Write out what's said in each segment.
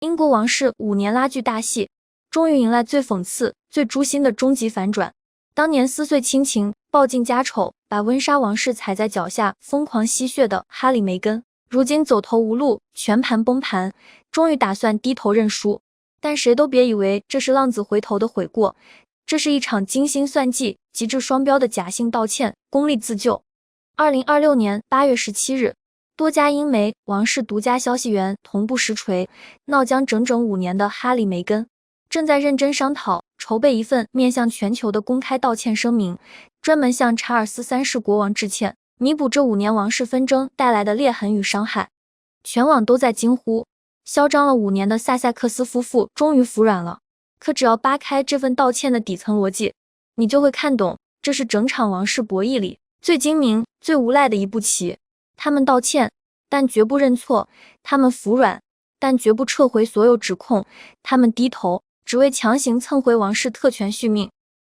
英国王室5年拉锯大戏，终于迎来最讽刺、最诛心的终极反转。当年撕碎亲情、报尽家丑，把温莎王室踩在脚下疯狂吸血的哈里·梅根，如今走投无路，全盘崩盘，终于打算低头认输。但谁都别以为这是浪子回头的悔过，这是一场精心算计、极致双标的假性道歉、功利自救。2026年8月17日，多家英媒、王室独家消息源同步实锤，闹僵整整5年的哈里·梅根正在认真商讨筹备一份面向全球的公开道歉声明，专门向查尔斯3世国王致歉，弥补这5年王室纷争带来的裂痕与伤害。全网都在惊呼，嚣张了5年的萨塞克斯夫妇终于服软了。可只要扒开这份道歉的底层逻辑，你就会看懂，这是整场王室博弈里最精明、最无赖的一步棋。他们道歉，但绝不认错；他们服软，但绝不撤回所有指控；他们低头，只为强行蹭回王室特权续命。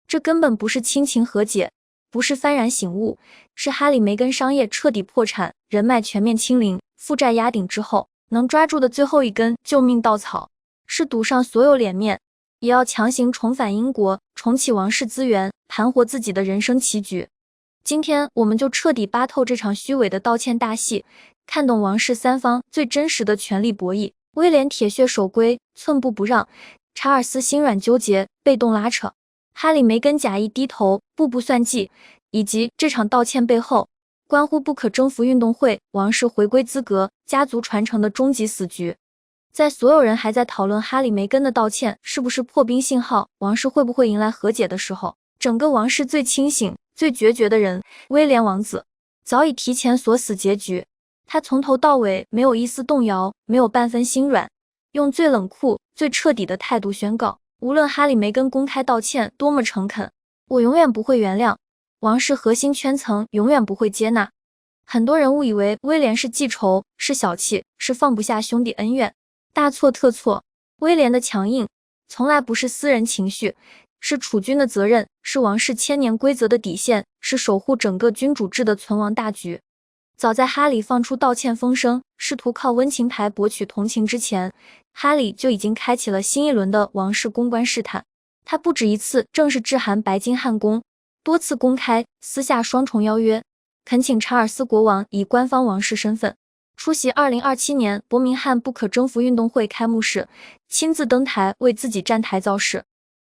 这根本不是亲情和解，不是幡然醒悟，是哈里·梅根商业彻底破产、人脉全面清零、负债压顶之后能抓住的最后一根救命稻草，是赌上所有脸面，也要强行重返英国，重启王室资源，盘活自己的人生棋局。今天我们就彻底扒透这场虚伪的道歉大戏，看懂王室三方最真实的权力博弈。威廉铁血守规，寸步不让；查尔斯心软纠结，被动拉扯；哈里·梅根假意低头，步步算计，以及这场道歉背后关乎不可征服运动会、王室回归资格、家族传承的终极死局。在所有人还在讨论哈里·梅根的道歉是不是破冰信号，王室会不会迎来和解的时候，整个王室最清醒、最决绝的人，威廉王子，早已提前锁死结局。他从头到尾没有一丝动摇，没有半分心软，用最冷酷、最彻底的态度宣告，无论哈里·梅根公开道歉多么诚恳，我永远不会原谅，王室核心圈层永远不会接纳。很多人误以为威廉是记仇，是小气，是放不下兄弟恩怨，大错特错。威廉的强硬从来不是私人情绪，是储君的责任，是王室千年规则的底线，是守护整个君主制的存亡大局。早在哈里放出道歉风声，试图靠温情牌博取同情之前，哈里就已经开启了新一轮的王室公关试探。他不止一次正式致函白金汉宫，多次公开、私下双重邀约，恳请查尔斯国王以官方王室身份出席2027年伯明翰不可征服运动会开幕式，亲自登台为自己站台造势。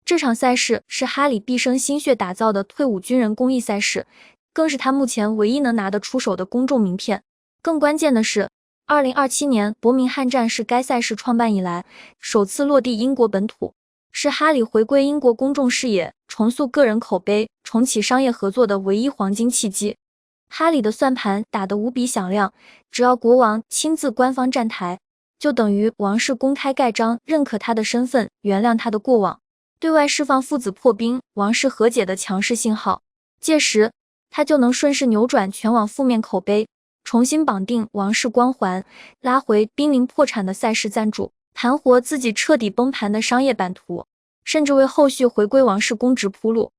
这场赛事是哈里毕生心血打造的退伍军人公益赛事，更是他目前唯一能拿得出手的公众名片。更关键的是，2027年伯明翰站是该赛事创办以来首次落地英国本土，是哈里回归英国公众视野、重塑个人口碑、重启商业合作的唯一黄金契机。哈里的算盘打得无比响亮，只要国王亲自官方站台，就等于王室公开盖章，认可他的身份，原谅他的过往，对外释放父子破冰、王室和解的强势信号。届时他就能顺势扭转全网负面口碑，重新绑定王室光环，拉回濒临破产的赛事赞助，盘活自己彻底崩盘的商业版图，甚至为后续回归王室公职铺路。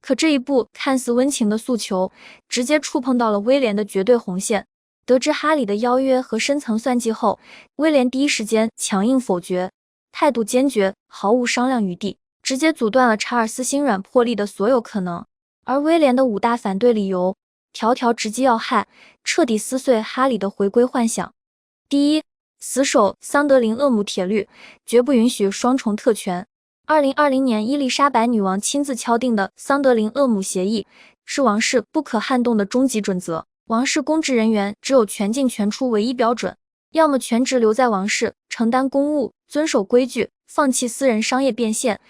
可这一步看似温情的诉求，直接触碰到了威廉的绝对红线。得知哈里的邀约和深层算计后，威廉第一时间强硬否决，态度坚决，毫无商量余地，直接阻断了查尔斯心软破例的所有可能。而威廉的5大反对理由，条条直击要害，彻底撕碎哈里的回归幻想。第一，死守桑德林厄姆铁律，绝不允许双重特权。2020年伊丽莎白女王亲自敲定的桑德林厄姆协议，是王室不可撼动的终极准则。王室公职人员只有全进全出唯一标准，要么全职留在王室，承担公务，遵守规矩，放弃私人商业变现，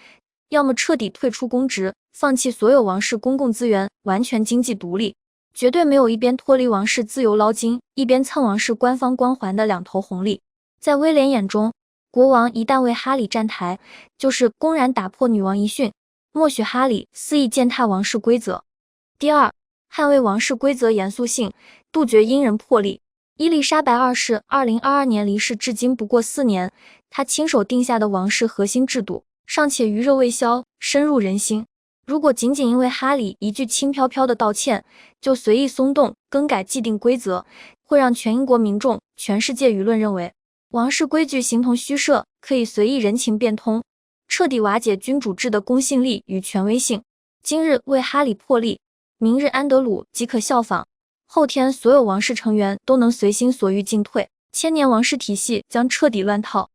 要么彻底退出公职，放弃所有王室公共资源，完全经济独立。绝对没有一边脱离王室自由捞金，一边蹭王室官方光环的两头红利。在威廉眼中，国王一旦为哈里站台，就是公然打破女王遗训，默许哈里肆意践踏王室规则。第二，捍卫王室规则严肃性，杜绝因人破例。伊丽莎白2世2022年离世至今不过4年，她亲手定下的王室核心制度尚且余热未消，深入人心。如果仅仅因为哈里一句轻飘飘的道歉，就随意松动更改既定规则，会让全英国民众、全世界舆论认为王室规矩形同虚设，可以随意人情变通，彻底瓦解君主制的公信力与权威性。今日为哈里破例，明日安德鲁即可效仿，后天所有王室成员都能随心所欲进退，千年王室体系将彻底乱套。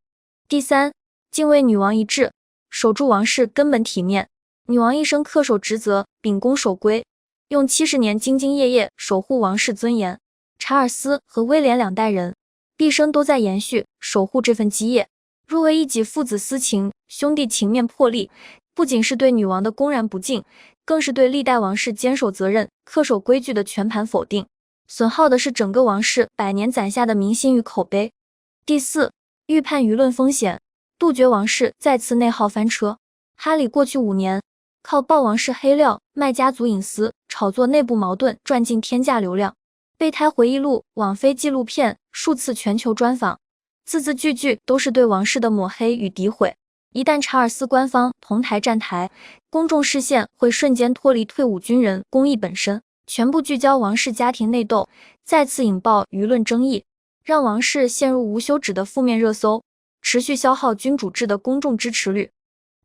第三，敬畏女王一致，守住王室根本体面。女王一生恪守职责，秉公守规，用70年兢兢业业守护王室尊严。查尔斯和威廉两代人毕生都在延续守护这份基业。若为一己父子私情、兄弟情面破例，不仅是对女王的公然不敬，更是对历代王室坚守责任、恪守规矩的全盘否定，损耗的是整个王室百年攒下的民心与口碑。第四，预判舆论风险，杜绝王室再次内耗翻车。哈里过去5年靠爆王室黑料、卖家族隐私、炒作内部矛盾赚进天价流量，备胎回忆录、网飞纪录片、数次全球专访，字字句句都是对王室的抹黑与诋毁。一旦查尔斯官方同台站台，公众视线会瞬间脱离退伍军人公益本身，全部聚焦王室家庭内斗，再次引爆舆论争议，让王室陷入无休止的负面热搜，持续消耗君主制的公众支持率。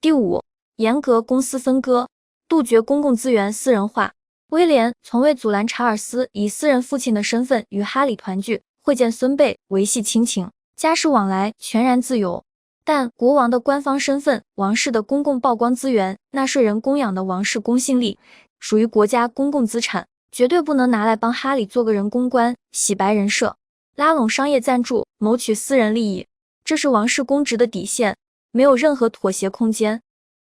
第五，严格公私分割，杜绝公共资源私人化。威廉从未阻拦查尔斯以私人父亲的身份与哈里团聚，会见孙辈，维系亲情，家事往来全然自由。但国王的官方身份、王室的公共曝光资源、纳税人供养的王室公信力，属于国家公共资产，绝对不能拿来帮哈里做个人公关、洗白人设、拉拢商业赞助、谋取私人利益。这是王室公职的底线，没有任何妥协空间。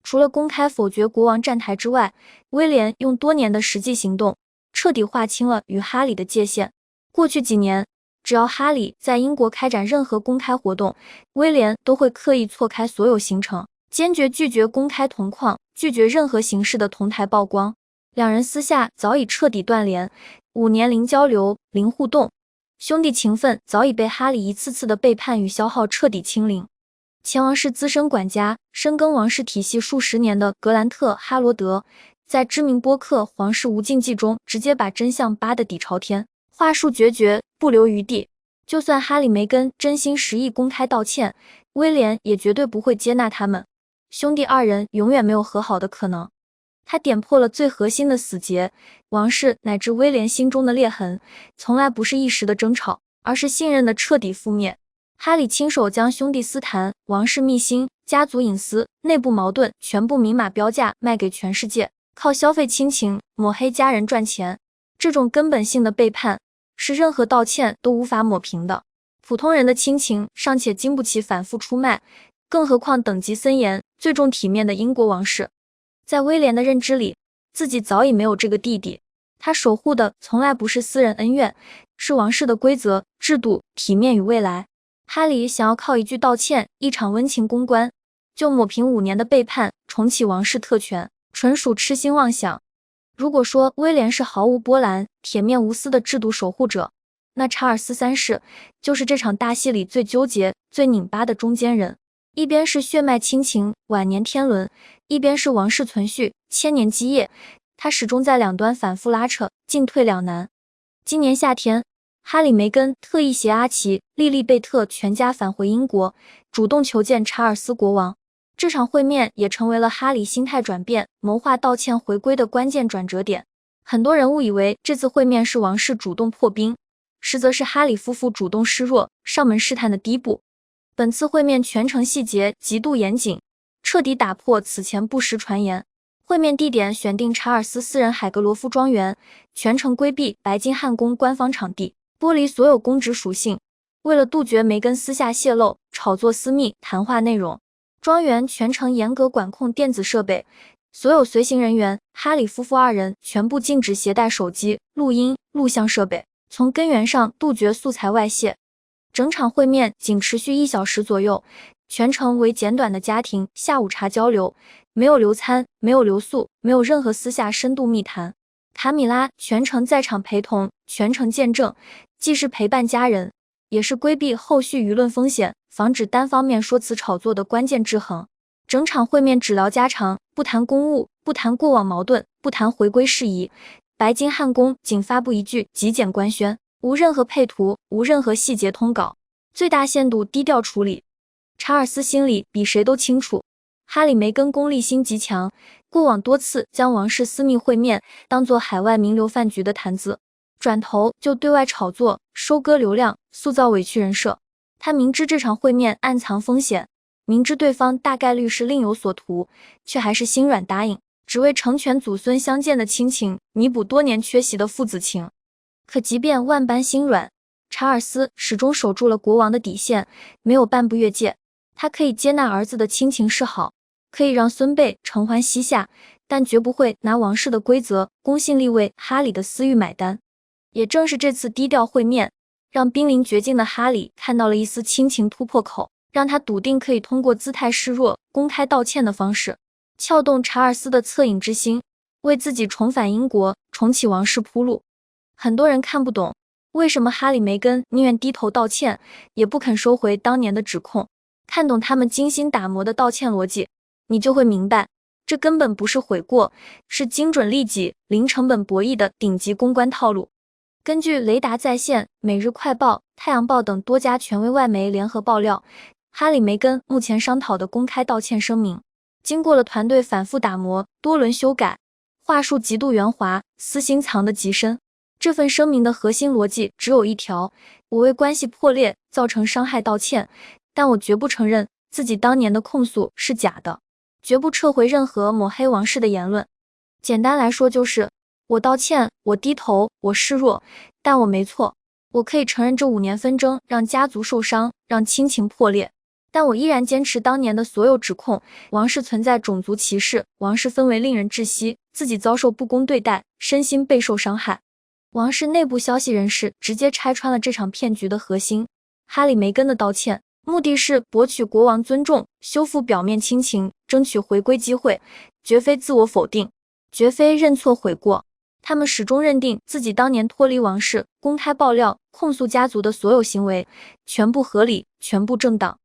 除了公开否决国王站台之外，威廉用多年的实际行动，彻底划清了与哈里的界限。过去几年，只要哈里在英国开展任何公开活动，威廉都会刻意错开所有行程，坚决拒绝公开同框，拒绝任何形式的同台曝光。两人私下早已彻底断联，5年零交流、零互动，兄弟情分早已被哈里一次次的背叛与消耗彻底清零。前王室资深管家、深耕王室体系数十年的格兰特·哈罗德，在知名播客《皇室无禁忌》中直接把真相扒得底朝天，话术决绝，不留余地。就算哈里梅根真心实意公开道歉，威廉也绝对不会接纳他们，兄弟二人永远没有和好的可能。他点破了最核心的死结，王室乃至威廉心中的裂痕，从来不是一时的争吵，而是信任的彻底覆灭。哈里亲手将兄弟私谈、王室秘辛、家族隐私、内部矛盾全部明码标价卖给全世界，靠消费亲情、抹黑家人赚钱。这种根本性的背叛，是任何道歉都无法抹平的。普通人的亲情尚且经不起反复出卖，更何况等级森严、最重体面的英国王室。在威廉的认知里，自己早已没有这个弟弟，他守护的从来不是私人恩怨，是王室的规则、制度、体面与未来。哈里想要靠一句道歉、一场温情公关，就抹平5年的背叛，重启王室特权，纯属痴心妄想。如果说威廉是毫无波澜、铁面无私的制度守护者，那查尔斯3世就是这场大戏里最纠结、最拧巴的中间人。一边是血脉亲情、晚年天伦，一边是王室存续、千年基业，他始终在两端反复拉扯，进退两难。今年夏天，哈里梅根特意携阿奇、莉莉贝特全家返回英国，主动求见查尔斯国王。这场会面也成为了哈里心态转变、谋划道歉回归的关键转折点。很多人误以为这次会面是王室主动破冰，实则是哈里夫妇主动示弱、上门试探的第一步。本次会面全程细节极度严谨，彻底打破此前不实传言。会面地点选定查尔斯私人海格罗夫庄园，全程规避白金汉宫官方场地，剥离所有公职属性。为了杜绝梅根私下泄露、炒作私密谈话内容，庄园全程严格管控电子设备，所有随行人员、哈里夫妇2人全部禁止携带手机、录音、录像设备，从根源上杜绝素材外泄。整场会面仅持续1小时左右，全程为简短的家庭下午茶交流，没有留餐，没有留宿，没有任何私下深度密谈。卡米拉全程在场陪同，全程见证，既是陪伴家人，也是规避后续舆论风险，防止单方面说辞炒作的关键制衡。整场会面只聊家常，不谈公务，不谈过往矛盾，不谈回归事宜。白金汉宫仅发布一句极简官宣，无任何配图，无任何细节通稿。最大限度低调处理。查尔斯心里比谁都清楚，哈里梅根功利心极强，过往多次将王室私密会面当作海外名流饭局的谈资，转头就对外炒作，收割流量，塑造委屈人设。他明知这场会面暗藏风险，明知对方大概率是另有所图，却还是心软答应，只为成全祖孙相见的亲情，弥补多年缺席的父子情。可即便万般心软，查尔斯始终守住了国王的底线，没有半步越界。他可以接纳儿子的亲情示好，可以让孙辈承欢膝下，但绝不会拿王室的规则公信力为哈里的私欲买单。也正是这次低调会面，让濒临绝境的哈里看到了一丝亲情突破口，让他笃定可以通过姿态示弱、公开道歉的方式，撬动查尔斯的恻隐之心，为自己重返英国、重启王室铺路。很多人看不懂，为什么哈里梅根宁愿低头道歉，也不肯收回当年的指控。看懂他们精心打磨的道歉逻辑，你就会明白，这根本不是悔过，是精准利己、零成本博弈的顶级公关套路。根据雷达在线、每日快报、太阳报等多家权威外媒联合爆料，哈里梅根目前商讨的公开道歉声明，经过了团队反复打磨、多轮修改，话术极度圆滑，私心藏得极深。这份声明的核心逻辑只有一条：我为关系破裂造成伤害道歉，但我绝不承认自己当年的控诉是假的，绝不撤回任何抹黑王室的言论。简单来说就是，我道歉，我低头，我示弱，但我没错。我可以承认这5年纷争让家族受伤，让亲情破裂，但我依然坚持当年的所有指控。王室存在种族歧视，王室氛围令人窒息，自己遭受不公对待，身心备受伤害。王室内部消息人士直接拆穿了这场骗局的核心。哈里梅根的道歉目的是博取国王尊重，修复表面亲情，争取回归机会，绝非自我否定，绝非认错悔过。他们始终认定自己当年脱离王室、公开爆料、控诉家族的所有行为全部合理，全部正当。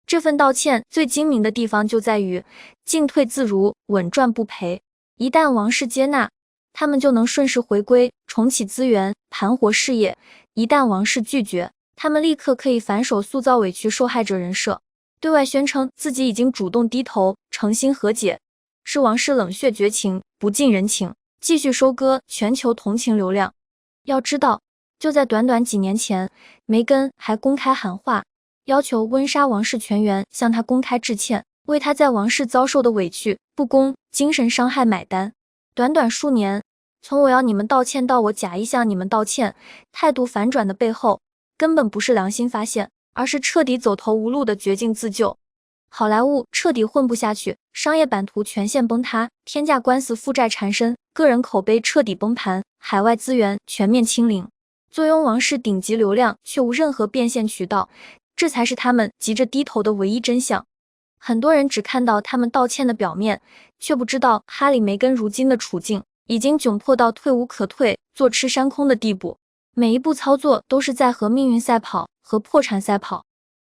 这份道歉最精明的地方就在于进退自如，稳赚不赔。一旦王室接纳，他们就能顺势回归，重启资源，盘活事业；一旦王室拒绝，他们立刻可以反手塑造委屈受害者人设，对外宣称自己已经主动低头，诚心和解，是王室冷血绝情，不近人情，继续收割全球同情流量。要知道，就在短短几年前，梅根还公开喊话，要求温莎王室全员向他公开致歉，为他在王室遭受的委屈、不公、精神伤害买单。短短数年，从我要你们道歉到我假意向你们道歉，态度反转的背后，根本不是良心发现，而是彻底走投无路的绝境自救。好莱坞彻底混不下去，商业版图全线崩塌，天价官司负债缠身，个人口碑彻底崩盘，海外资源全面清零，坐拥王室顶级流量却无任何变现渠道，这才是他们急着低头的唯一真相。很多人只看到他们道歉的表面，却不知道哈里梅根如今的处境已经窘迫到退无可退、坐吃山空的地步。每一步操作都是在和命运赛跑，和破产赛跑。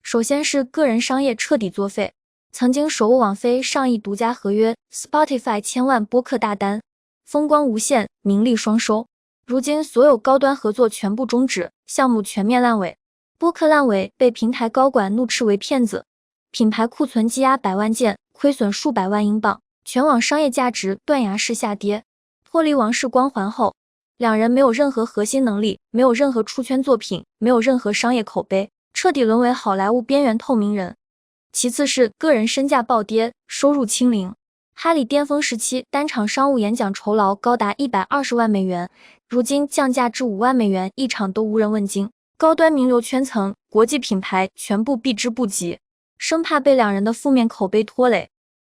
首先是个人商业彻底作废，曾经手握网飞上亿独家合约， Spotify 千万播客大单，风光无限，名利双收。如今所有高端合作全部终止，项目全面烂尾，播客烂尾被平台高管怒斥为骗子，品牌库存积压100万件，亏损数百万英镑，全网商业价值断崖式下跌。脱离王室光环后，两人没有任何核心能力，没有任何出圈作品，没有任何商业口碑，彻底沦为好莱坞边缘透明人。其次是个人身价暴跌，收入清零。哈里巅峰时期单场商务演讲酬劳高达120万美元，如今降价至5万美元一场都无人问津，高端名流圈层、国际品牌全部避之不及，生怕被两人的负面口碑拖累。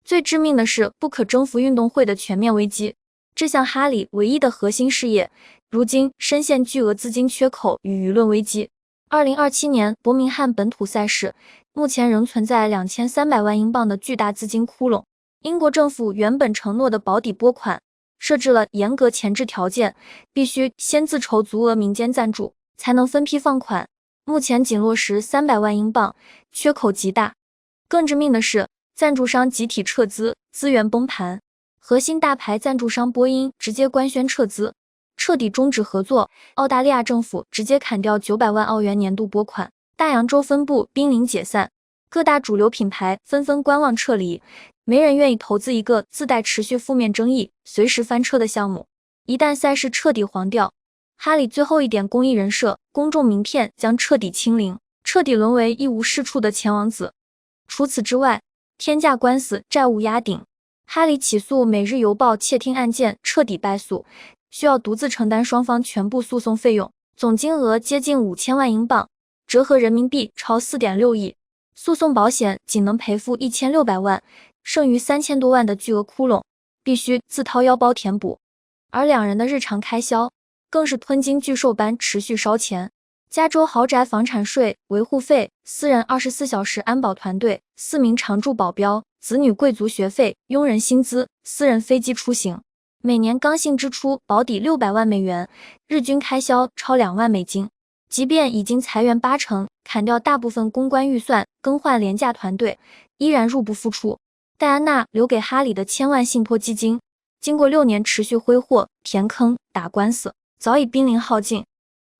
最致命的是不可征服运动会的全面危机，这项哈里唯一的核心事业，如今深陷巨额资金缺口与舆论危机。2027年伯明翰本土赛事目前仍存在2300万英镑的巨大资金窟窿。英国政府原本承诺的保底拨款设置了严格前置条件，必须先自筹足额民间赞助才能分批放款，目前仅落实300万英镑，缺口极大。更致命的是，赞助商集体撤资，资源崩盘，核心大牌赞助商波音直接官宣撤资，彻底终止合作。澳大利亚政府直接砍掉900万澳元年度拨款，大洋洲分部濒临解散，各大主流品牌纷纷观望撤离，没人愿意投资一个自带持续负面争议、随时翻车的项目。一旦赛事彻底黄掉，哈里最后一点公益人设、公众名片将彻底清零，彻底沦为一无是处的前王子。除此之外，天价官司债务压顶，哈里起诉《每日邮报》窃听案件彻底败诉，需要独自承担双方全部诉讼费用，总金额接近5000万英镑，折合人民币超4.6亿。诉讼保险仅能赔付1600万，剩余3000多万的巨额窟窿，必须自掏腰包填补。而两人的日常开销更是吞金巨兽般持续烧钱。加州豪宅房产税、维护费、私人24小时安保团队、4名常驻保镖、子女贵族学费、佣人薪资、私人飞机出行，每年刚性支出保底600万美元，日均开销超2万美金。即便已经裁员80%，砍掉大部分公关预算，更换廉价团队，依然入不敷出。戴安娜留给哈里的1000万信托基金，经过6年持续挥霍、填坑、打官司，早已濒临耗尽。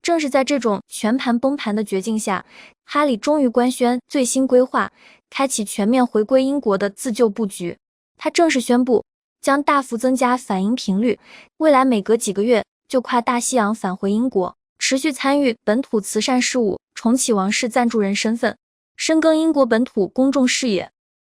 正是在这种全盘崩盘的绝境下，哈里终于官宣最新规划，开启全面回归英国的自救布局。他正式宣布将大幅增加返英频率，未来每隔几个月就跨大西洋返回英国，持续参与本土慈善事务，重启王室赞助人身份，深耕英国本土公众视野。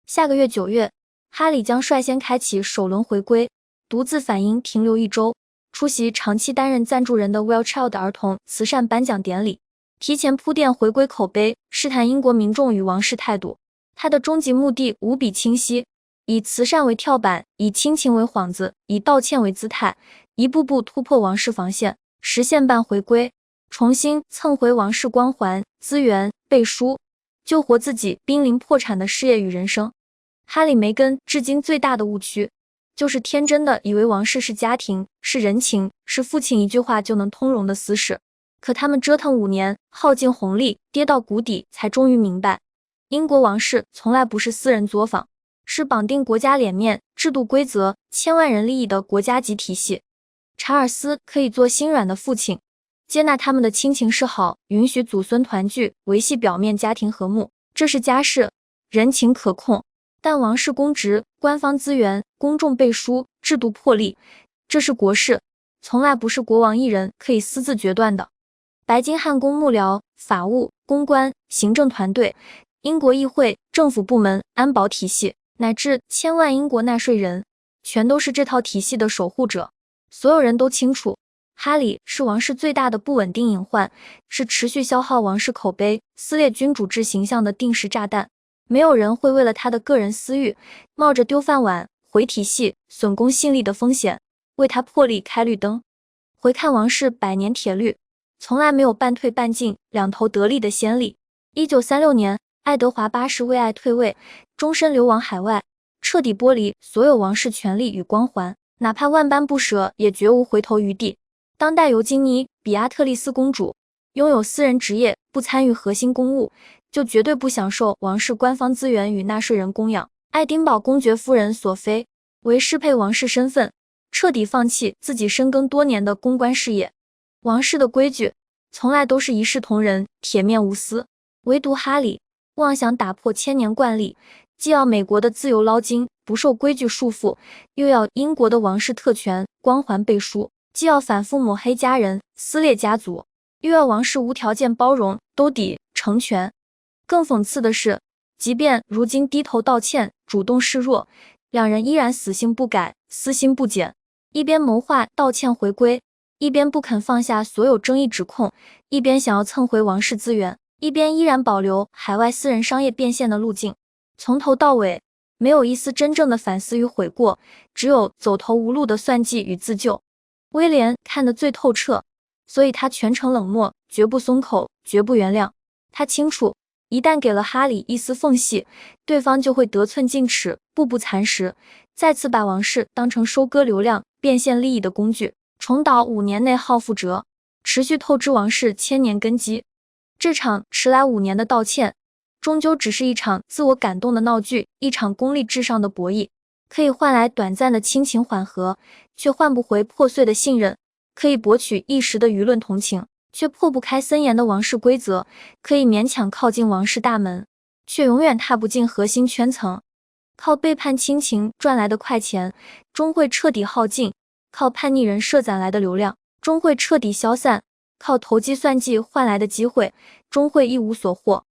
下个月9月，哈里将率先开启首轮回归，独自返英停留1周，出席长期担任赞助人的 Well Child 儿童慈善颁奖典礼，提前铺垫回归口碑，试探英国民众与王室态度。他的终极目的无比清晰，以慈善为跳板，以亲情为幌子，以道歉为姿态，一步步突破王室防线，实现半回归，重新蹭回王室光环、资源、背书，救活自己濒临破产的事业与人生。哈里梅根至今最大的误区，就是天真的以为王室是家庭，是人情，是父亲一句话就能通融的私事。可他们折腾5年，耗尽红利，跌到谷底，才终于明白，英国王室从来不是私人作坊，是绑定国家脸面、制度规则、千万人利益的国家级体系。查尔斯可以做心软的父亲，接纳他们的亲情示好，允许祖孙团聚，维系表面家庭和睦，这是家事，人情可控。但王室公职、官方资源、公众背书、制度破例，这是国事，从来不是国王一人可以私自决断的。白金汉宫幕僚、法务、公关、行政团队、英国议会、政府部门、安保体系，乃至千万英国纳税人，全都是这套体系的守护者。所有人都清楚，哈里是王室最大的不稳定隐患，是持续消耗王室口碑、撕裂君主制形象的定时炸弹。没有人会为了他的个人私欲，冒着丢饭碗、毁体系、损公信力的风险，为他破例开绿灯。回看王室100年铁律，从来没有半退半进、两头得利的先例。1936年，爱德华8世为爱退位，终身流亡海外，彻底剥离所有王室权力与光环，哪怕万般不舍，也绝无回头余地。当代尤金妮·比阿特丽斯公主拥有私人职业，不参与核心公务，就绝对不享受王室官方资源与纳税人供养。爱丁堡公爵夫人索菲为适配王室身份，彻底放弃自己深耕多年的公关事业。王室的规矩从来都是一视同仁、铁面无私，唯独哈里妄想打破千年惯例，既要美国的自由捞金，不受规矩束缚，又要英国的王室特权、光环背书，既要反复抹黑家人、撕裂家族，又要王室无条件包容、兜底、成全。更讽刺的是，即便如今低头道歉、主动示弱，两人依然死性不改、私心不减，一边谋划道歉回归，一边不肯放下所有争议指控，一边想要蹭回王室资源，一边依然保留海外私人商业变现的路径。从头到尾，没有一丝真正的反思与悔过，只有走投无路的算计与自救。威廉看得最透彻，所以他全程冷漠，绝不松口，绝不原谅。他清楚，一旦给了哈里一丝缝隙，对方就会得寸进尺，步步蚕食，再次把王室当成收割流量、变现利益的工具，重蹈5年内耗覆辙，持续透支王室1000年根基。这场迟来5年的道歉，终究只是一场自我感动的闹剧，一场功利至上的博弈，可以换来短暂的亲情缓和，却换不回破碎的信任，可以博取一时的舆论同情，却破不开森严的王室规则，可以勉强靠近王室大门，却永远踏不进核心圈层。靠背叛亲情赚来的快钱，终会彻底耗尽；靠叛逆人设攒来的流量，终会彻底消散；靠投机算计换来的机会，终会一无所获。